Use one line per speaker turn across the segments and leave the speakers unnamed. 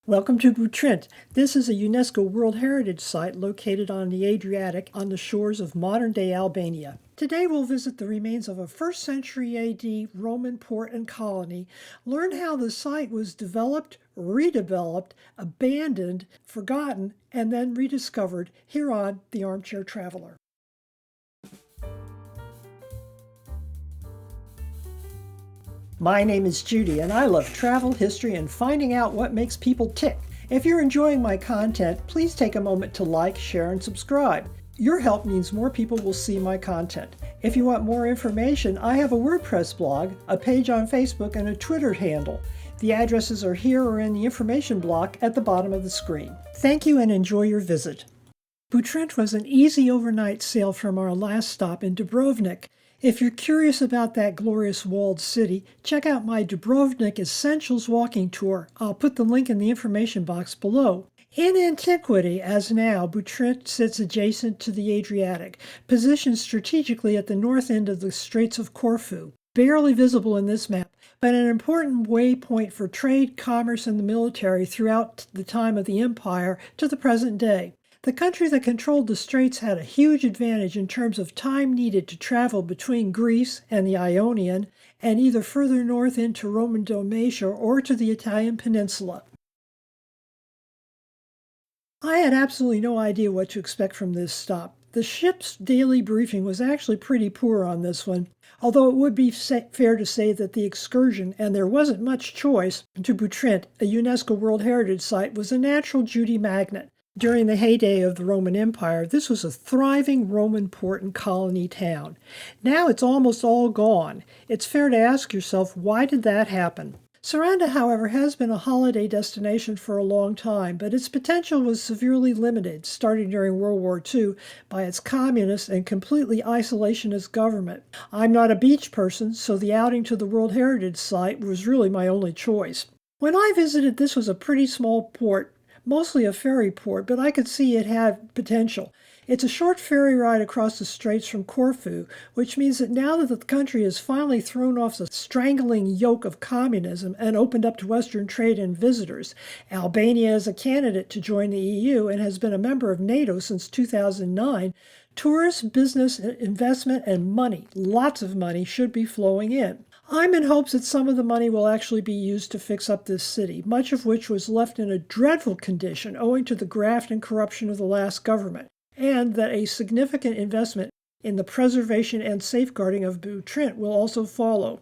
Welcome to Butrint. This is a UNESCO World Heritage Site located on the Adriatic on the shores of modern-day Albania. Today we'll visit the remains of a 1st century AD Roman port and colony, learn how the site was developed, redeveloped, abandoned, forgotten, and then rediscovered here on The Armchair Traveler. My name is Judy, and I love travel, history, and finding out what makes people tick. If you're enjoying my content, please take a moment to like, share, and subscribe. Your help means more people will see my content. If you want more information, I have a WordPress blog, a page on Facebook, and a Twitter handle. The addresses are here or in the information block at the bottom of the screen. Thank you and enjoy your visit. Butrint was an easy overnight sail from our last stop in Dubrovnik. If you're curious about that glorious walled city, check out my Dubrovnik Essentials walking tour. I'll put the link in the information box below. In antiquity, as now, Butrint sits adjacent to the Adriatic, positioned strategically at the north end of the Straits of Corfu. Barely visible in this map, but an important waypoint for trade, commerce, and the military throughout the time of the empire to the present day. The country that controlled the straits had a huge advantage in terms of time needed to travel between Greece and the Ionian, and either further north into Roman Dalmatia or to the Italian peninsula. I had absolutely no idea what to expect from this stop. The ship's daily briefing was actually pretty poor on this one, although it would be fair to say that the excursion, and there wasn't much choice, to Butrint, a UNESCO World Heritage Site, was a natural Judy magnet. During the heyday of the Roman Empire, this was a thriving Roman port and colony town. Now it's almost all gone. It's fair to ask yourself, why did that happen? Saranda, however, has been a holiday destination for a long time, but its potential was severely limited, starting during World War II, by its communist and completely isolationist government. I'm not a beach person, so the outing to the World Heritage Site was really my only choice. When I visited, this was a pretty small port, mostly a ferry port, but I could see it had potential. It's a short ferry ride across the straits from Corfu, which means that now that the country has finally thrown off the strangling yoke of communism and opened up to Western trade and visitors, Albania is a candidate to join the EU and has been a member of NATO since 2009, tourists, business, investment, and money, lots of money, should be flowing in. I'm in hopes that some of the money will actually be used to fix up this city, much of which was left in a dreadful condition owing to the graft and corruption of the last government, and that a significant investment in the preservation and safeguarding of Butrint will also follow.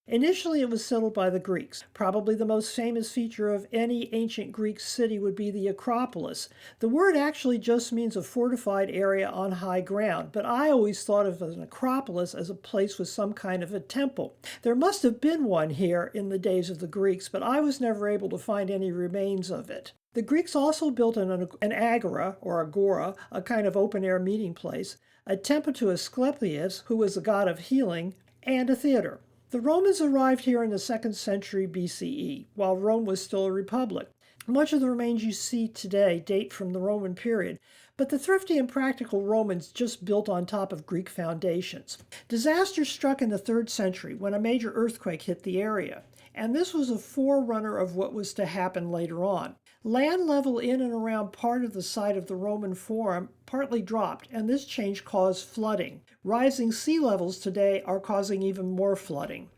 Initially, it was settled by the Greeks. Probably the most famous feature of any ancient Greek city would be the Acropolis. The word actually just means a fortified area on high ground, but I always thought of an acropolis as a place with some kind of a temple. There must have been one here in the days of the Greeks, but I was never able to find any remains of it. The Greeks also built an agora, or agora, a kind of open-air meeting place, a temple to Asclepius, who was the god of healing, and a theater. The Romans arrived here in the 2nd century BCE, while Rome was still a republic. Much of the remains you see today date from the Roman period, but the thrifty and practical Romans just built on top of Greek foundations. Disaster struck in the 3rd century when a major earthquake hit the area, and this was a forerunner of what was to happen later on. Land level in and around part of the site of the Roman Forum partly dropped, and this change caused flooding. Rising sea levels today are causing even more flooding.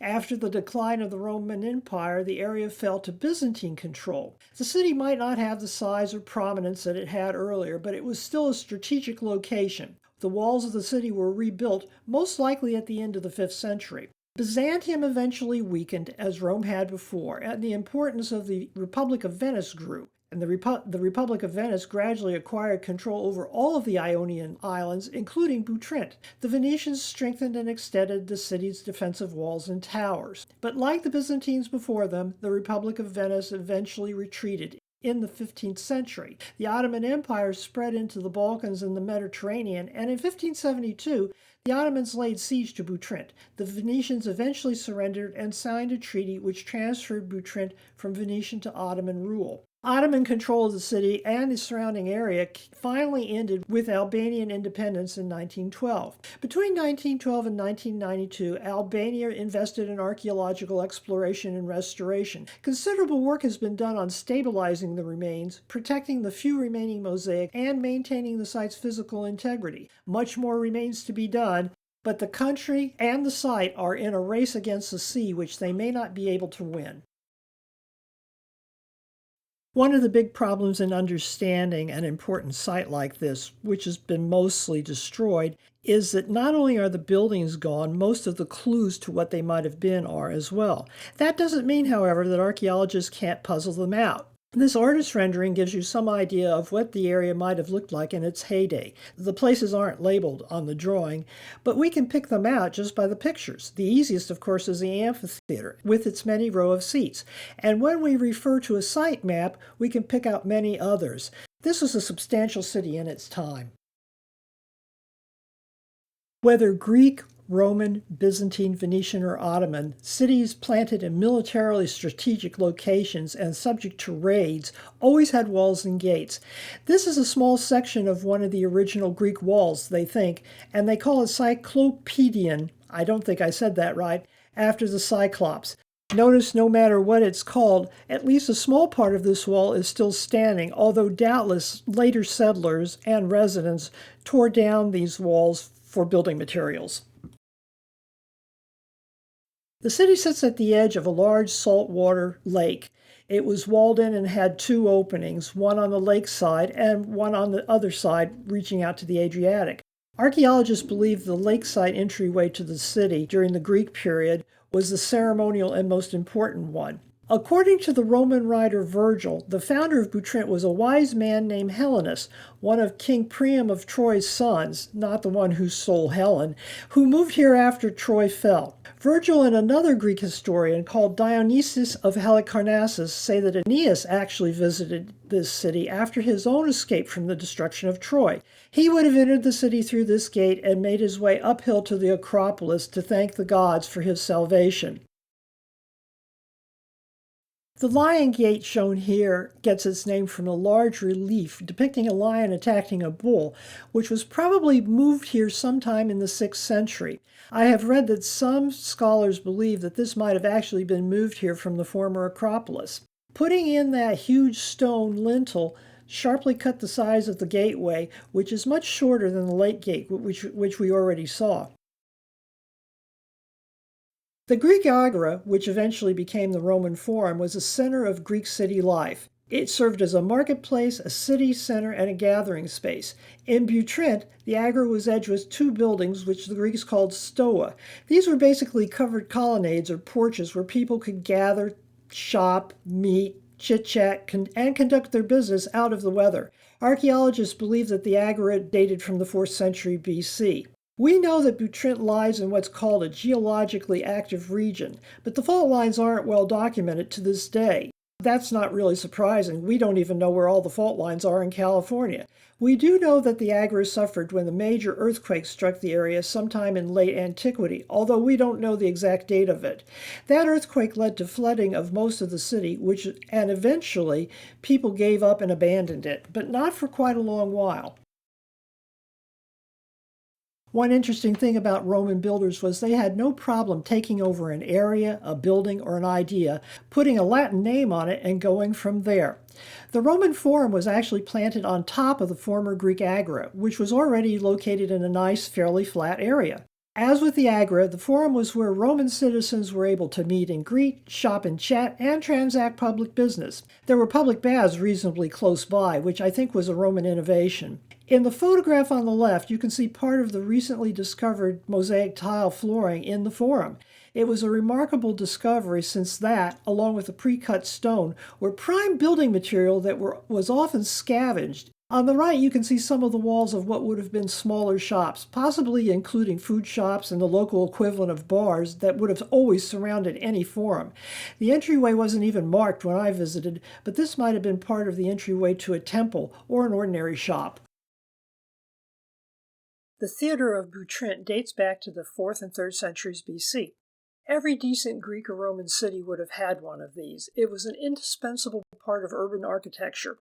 After the decline of the Roman Empire, the area fell to Byzantine control. The city might not have the size or prominence that it had earlier, but it was still a strategic location. The walls of the city were rebuilt, most likely at the end of the 5th century. Byzantium eventually weakened, as Rome had before, and the importance of the Republic of Venice grew. And the Republic of Venice gradually acquired control over all of the Ionian islands, including Butrint. The Venetians strengthened and extended the city's defensive walls and towers. But like the Byzantines before them, the Republic of Venice eventually retreated. In the 15th century, the Ottoman Empire spread into the Balkans and the Mediterranean, and in 1572, the Ottomans laid siege to Butrint. The Venetians eventually surrendered and signed a treaty which transferred Butrint from Venetian to Ottoman rule. Ottoman control of the city and the surrounding area finally ended with Albanian independence in 1912. Between 1912 and 1992, Albania invested in archaeological exploration and restoration. Considerable work has been done on stabilizing the remains, protecting the few remaining mosaic, and maintaining the site's physical integrity. Much more remains to be done, but the country and the site are in a race against the sea, which they may not be able to win. One of the big problems in understanding an important site like this, which has been mostly destroyed, is that not only are the buildings gone, most of the clues to what they might have been are as well. That doesn't mean, however, that archaeologists can't puzzle them out. This artist rendering gives you some idea of what the area might have looked like in its heyday. The places aren't labeled on the drawing, but we can pick them out just by the pictures. The easiest, of course, is the amphitheater, with its many row of seats. And when we refer to a site map, we can pick out many others. This was a substantial city in its time. Whether Greek, Roman, Byzantine, Venetian, or Ottoman, cities planted in militarily strategic locations and subject to raids always had walls and gates. This is a small section of one of the original Greek walls, they think, and they call it Cyclopedion. I don't think I said that right, after the Cyclops. Notice no matter what it's called, at least a small part of this wall is still standing, although doubtless later settlers and residents tore down these walls for building materials. The city sits at the edge of a large saltwater lake. It was walled in and had two openings, one on the lake side and one on the other side reaching out to the Adriatic. Archaeologists believe the lakeside entryway to the city during the Greek period was the ceremonial and most important one. According to the Roman writer Virgil, the founder of Butrint was a wise man named Helenus, one of King Priam of Troy's sons, not the one who stole Helen, who moved here after Troy fell. Virgil and another Greek historian called Dionysius of Halicarnassus say that Aeneas actually visited this city after his own escape from the destruction of Troy. He would have entered the city through this gate and made his way uphill to the Acropolis to thank the gods for his salvation. The lion gate shown here gets its name from a large relief depicting a lion attacking a bull, which was probably moved here sometime in the 6th century. I have read that some scholars believe that this might have actually been moved here from the former Acropolis. Putting in that huge stone lintel sharply cut the size of the gateway, which is much shorter than the lake gate, which we already saw. The Greek Agora, which eventually became the Roman Forum, was a center of Greek city life. It served as a marketplace, a city center, and a gathering space. In Butrint, the Agora was edged with two buildings, which the Greeks called stoa. These were basically covered colonnades or porches where people could gather, shop, meet, chit-chat, and conduct their business out of the weather. Archaeologists believe that the Agora dated from the 4th century BC. We know that Butrint lies in what's called a geologically active region, but the fault lines aren't well documented to this day. That's not really surprising. We don't even know where all the fault lines are in California. We do know that the Agora suffered when the major earthquake struck the area sometime in late antiquity, although we don't know the exact date of it. That earthquake led to flooding of most of the city, and eventually people gave up and abandoned it, but not for quite a long while. One interesting thing about Roman builders was they had no problem taking over an area, a building, or an idea, putting a Latin name on it, and going from there. The Roman Forum was actually planted on top of the former Greek Agora, which was already located in a nice, fairly flat area. As with the Agora, the Forum was where Roman citizens were able to meet and greet, shop and chat, and transact public business. There were public baths reasonably close by, which I think was a Roman innovation. In the photograph on the left, you can see part of the recently discovered mosaic tile flooring in the Forum. It was a remarkable discovery since that, along with the pre-cut stone, were prime building material that was often scavenged. On the right, you can see some of the walls of what would have been smaller shops, possibly including food shops and the local equivalent of bars that would have always surrounded any forum. The entryway wasn't even marked when I visited, but this might have been part of the entryway to a temple or an ordinary shop. The theater of Butrint dates back to the 4th and 3rd centuries BC. Every decent Greek or Roman city would have had one of these. It was an indispensable part of urban architecture.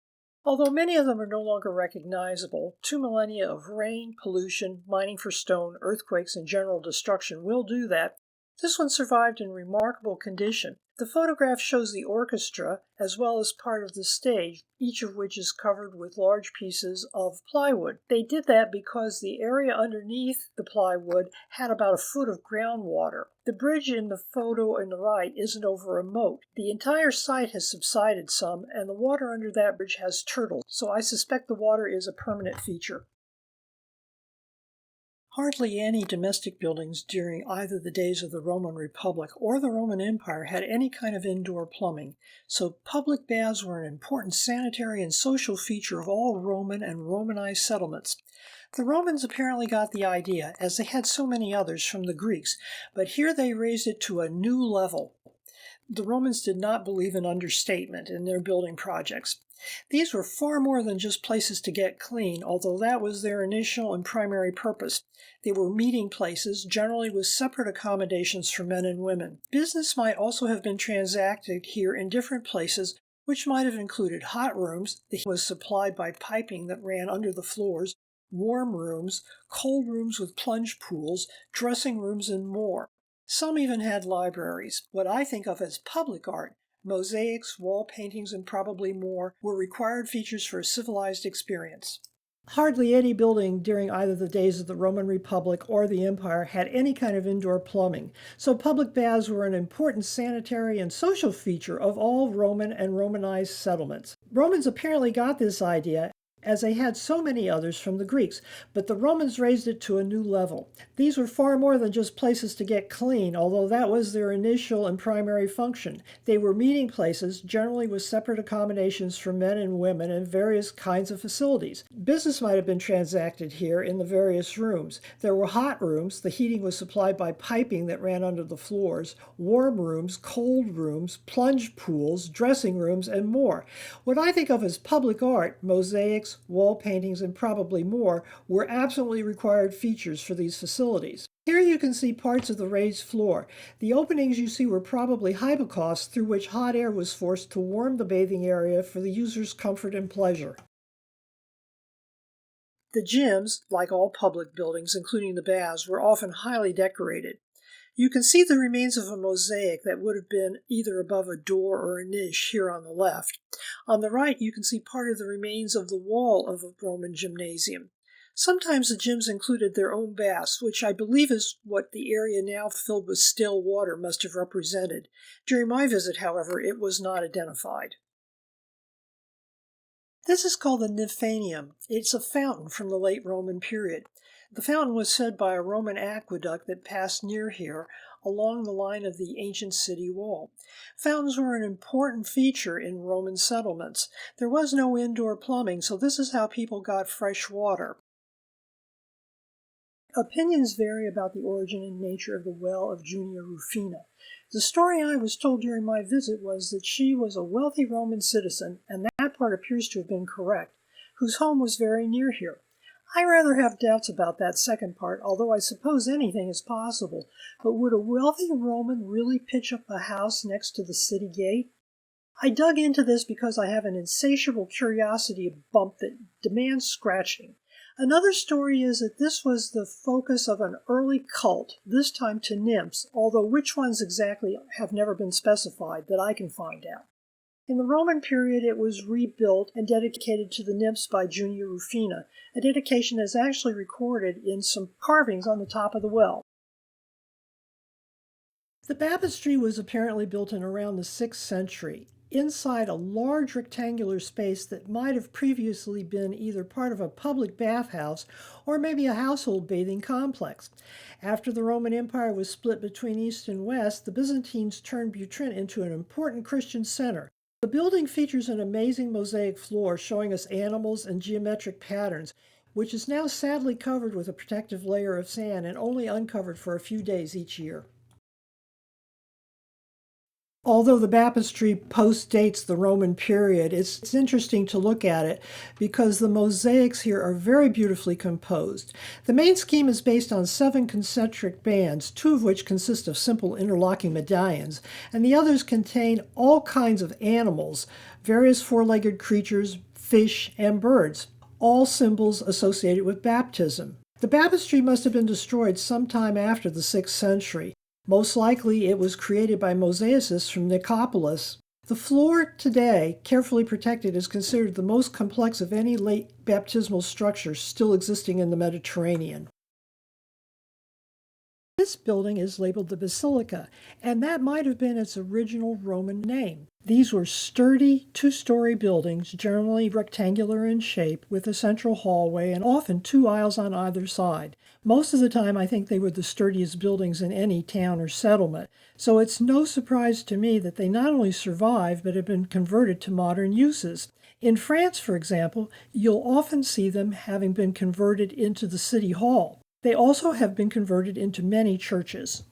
Although many of them are no longer recognizable, 2 millennia of rain, pollution, mining for stone, earthquakes, and general destruction will do that. This one survived in remarkable condition. The photograph shows the orchestra as well as part of the stage, each of which is covered with large pieces of plywood. They did that because the area underneath the plywood had about a foot of groundwater. The bridge in the photo on the right isn't over a moat. The entire site has subsided some, and the water under that bridge has turtles, so I suspect the water is a permanent feature. Hardly any domestic buildings during either the days of the Roman Republic or the Roman Empire had any kind of indoor plumbing, so public baths were an important sanitary and social feature of all Roman and Romanized settlements. The Romans apparently got the idea, as they had so many others from the Greeks, but here they raised it to a new level. The Romans did not believe in understatement in their building projects. These were far more than just places to get clean, although that was their initial and primary purpose. They were meeting places, generally with separate accommodations for men and women. Business might also have been transacted here in different places, which might have included hot rooms. The heat was supplied by piping that ran under the floors, warm rooms, cold rooms with plunge pools, dressing rooms, and more. Some even had libraries. What I think of as public art, mosaics, wall paintings, and probably more, were required features for a civilized experience. Hardly any building during either the days of the Roman Republic or the Empire had any kind of indoor plumbing, so public baths were an important sanitary and social feature of all Roman and Romanized settlements. Romans apparently got this idea, as they had so many others from the Greeks, but the Romans raised it to a new level. These were far more than just places to get clean, although that was their initial and primary function. They were meeting places, generally with separate accommodations for men and women and various kinds of facilities. Business might have been transacted here in the various rooms. There were hot rooms. The heating was supplied by piping that ran under the floors, warm rooms, cold rooms, plunge pools, dressing rooms, and more. What I think of as public art, mosaics, wall paintings, and probably more, were absolutely required features for these facilities. Here you can see parts of the raised floor. The openings you see were probably hypocausts through which hot air was forced to warm the bathing area for the user's comfort and pleasure. The gyms, like all public buildings, including the baths, were often highly decorated. You can see the remains of a mosaic that would have been either above a door or a niche here on the left. On the right, you can see part of the remains of the wall of a Roman gymnasium. Sometimes the gyms included their own baths, which I believe is what the area now filled with still water must have represented. During my visit, however, it was not identified. This is called the Nymphanium. It's a fountain from the late Roman period. The fountain was fed by a Roman aqueduct that passed near here along the line of the ancient city wall. Fountains were an important feature in Roman settlements. There was no indoor plumbing, so this is how people got fresh water. Opinions vary about the origin and nature of the well of Junia Rufina. The story I was told during my visit was that she was a wealthy Roman citizen, and that part appears to have been correct, whose home was very near here. I rather have doubts about that second part, although I suppose anything is possible. But would a wealthy Roman really pitch up a house next to the city gate? I dug into this because I have an insatiable curiosity bump that demands scratching. Another story is that this was the focus of an early cult, this time to nymphs, although which ones exactly have never been specified that I can find out. In the Roman period, it was rebuilt and dedicated to the nymphs by Junia Rufina. A dedication is actually recorded in some carvings on the top of the well. The baptistry was apparently built in around the 6th century, inside a large rectangular space that might have previously been either part of a public bathhouse or maybe a household bathing complex. After the Roman Empire was split between East and West, the Byzantines turned Butrint into an important Christian center. The building features an amazing mosaic floor showing us animals and geometric patterns, which is now sadly covered with a protective layer of sand and only uncovered for a few days each year. Although the baptistry postdates the Roman period, it's interesting to look at it because the mosaics here are very beautifully composed. The main scheme is based on 7 concentric bands, 2 of which consist of simple interlocking medallions, and the others contain all kinds of animals, various four-legged creatures, fish, and birds, all symbols associated with baptism. The baptistry must have been destroyed sometime after the 6th century. Most likely it was created by mosaicists from Nicopolis. The floor today, carefully protected, is considered the most complex of any late baptismal structure still existing in the Mediterranean. This building is labeled the Basilica, and that might have been its original Roman name. These were sturdy, 2-story buildings, generally rectangular in shape, with a central hallway and often 2 aisles on either side. Most of the time, I think they were the sturdiest buildings in any town or settlement, so it's no surprise to me that they not only survived, but have been converted to modern uses. In France, for example, you'll often see them having been converted into the city hall. They also have been converted into many churches.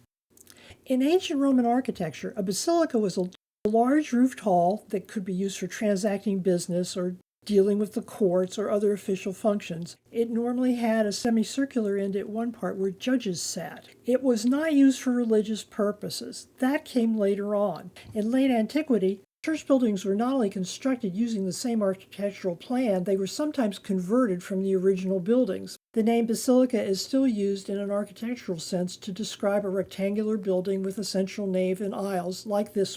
In ancient Roman architecture, a basilica was a large roofed hall that could be used for transacting business or dealing with the courts or other official functions. It normally had a semicircular end at one part where judges sat. It was not used for religious purposes. That came later on. In late antiquity, church buildings were not only constructed using the same architectural plan, they were sometimes converted from the original buildings. The name basilica is still used in an architectural sense to describe a rectangular building with a central nave and aisles like this.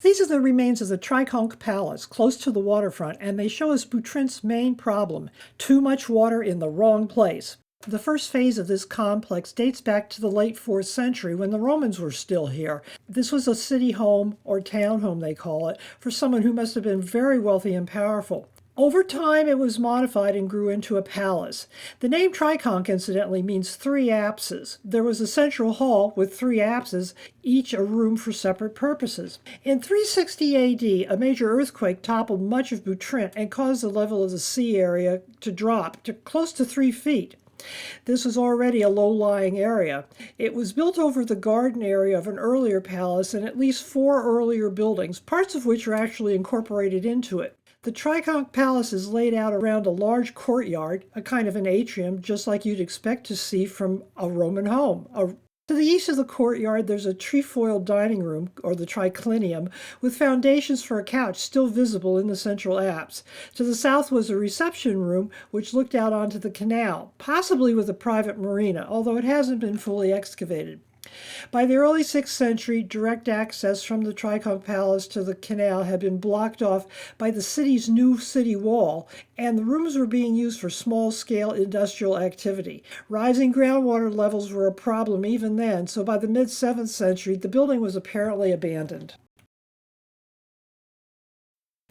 These are the remains of the Triconch Palace, close to the waterfront, and they show us Butrint's main problem: too much water in the wrong place. The first phase of this complex dates back to the late 4th century when the Romans were still here. This was a city home, or town home they call it, for someone who must have been very wealthy and powerful. Over time, it was modified and grew into a palace. The name Triconch, incidentally, means 3 apses. There was a central hall with 3 apses, each a room for separate purposes. In 360 AD, a major earthquake toppled much of Butrint and caused the level of the sea area to drop to close to 3 feet. This was already a low-lying area. It was built over the garden area of an earlier palace and at least 4 earlier buildings, parts of which are actually incorporated into it. The Triconch Palace is laid out around a large courtyard, a kind of an atrium, just like you'd expect to see from a Roman home. To the east of the courtyard, there's a trefoiled dining room, or the triclinium, with foundations for a couch still visible in the central apse. To the south was a reception room, which looked out onto the canal, possibly with a private marina, although it hasn't been fully excavated. By the early 6th century, direct access from the Triconch Palace to the canal had been blocked off by the city's new city wall, and the rooms were being used for small-scale industrial activity. Rising groundwater levels were a problem even then, so by the mid-7th century, the building was apparently abandoned.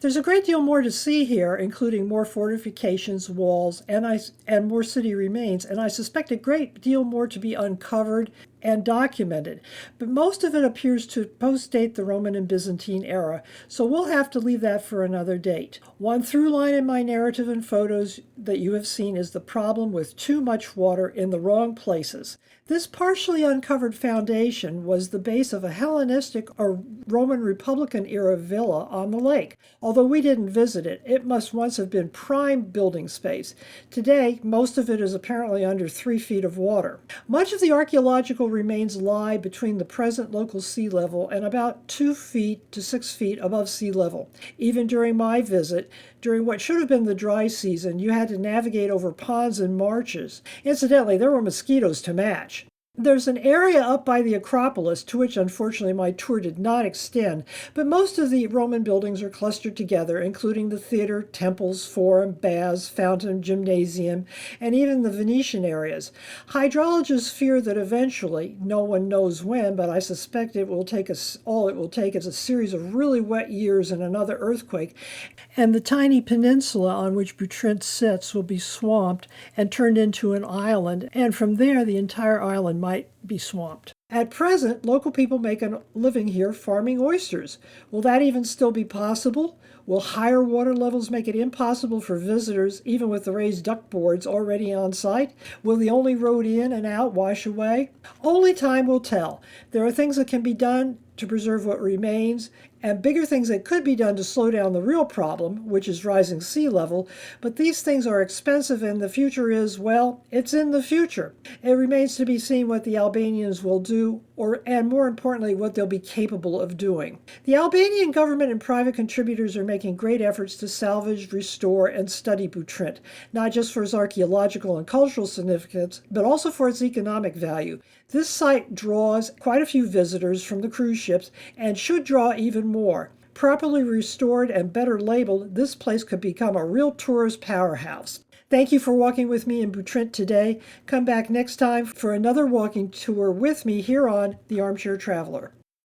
There's a great deal more to see here, including more fortifications, walls, and more city remains, and I suspect a great deal more to be uncovered and documented, but most of it appears to postdate the Roman and Byzantine era, so we'll have to leave that for another date. One through line in my narrative and photos that you have seen is the problem with too much water in the wrong places. This partially uncovered foundation was the base of a Hellenistic or Roman Republican era villa on the lake. Although we didn't visit it, it must once have been prime building space. Today, most of it is apparently under 3 feet of water. Much of the archaeological remains lie between the present local sea level and about 2 feet to 6 feet above sea level. Even during my visit, during what should have been the dry season, you had to navigate over ponds and marshes. Incidentally, there were mosquitoes to match. There's an area up by the Acropolis, to which unfortunately my tour did not extend, but most of the Roman buildings are clustered together, including the theater, temples, forum, baths, fountain, gymnasium, and even the Venetian areas. Hydrologists fear that eventually, no one knows when, but I suspect all it will take is a series of really wet years and another earthquake, and the tiny peninsula on which Butrint sits will be swamped and turned into an island, and from there the entire island might be swamped. At present, local people make a living here farming oysters. Will that even still be possible? Will higher water levels make it impossible for visitors, even with the raised duck boards already on site? Will the only road in and out wash away? Only time will tell. There are things that can be done to preserve what remains, and bigger things that could be done to slow down the real problem, which is rising sea level, but these things are expensive and the future is, well, it's in the future. It remains to be seen what the Albanians will do, and more importantly, what they'll be capable of doing. The Albanian government and private contributors are making great efforts to salvage, restore, and study Butrint, not just for its archaeological and cultural significance, but also for its economic value. This site draws quite a few visitors from the cruise ships and should draw even more. Properly restored and better labeled, this place could become a real tourist powerhouse. Thank you for walking with me in Butrint today. Come back next time for another walking tour with me here on The Armchair Traveler.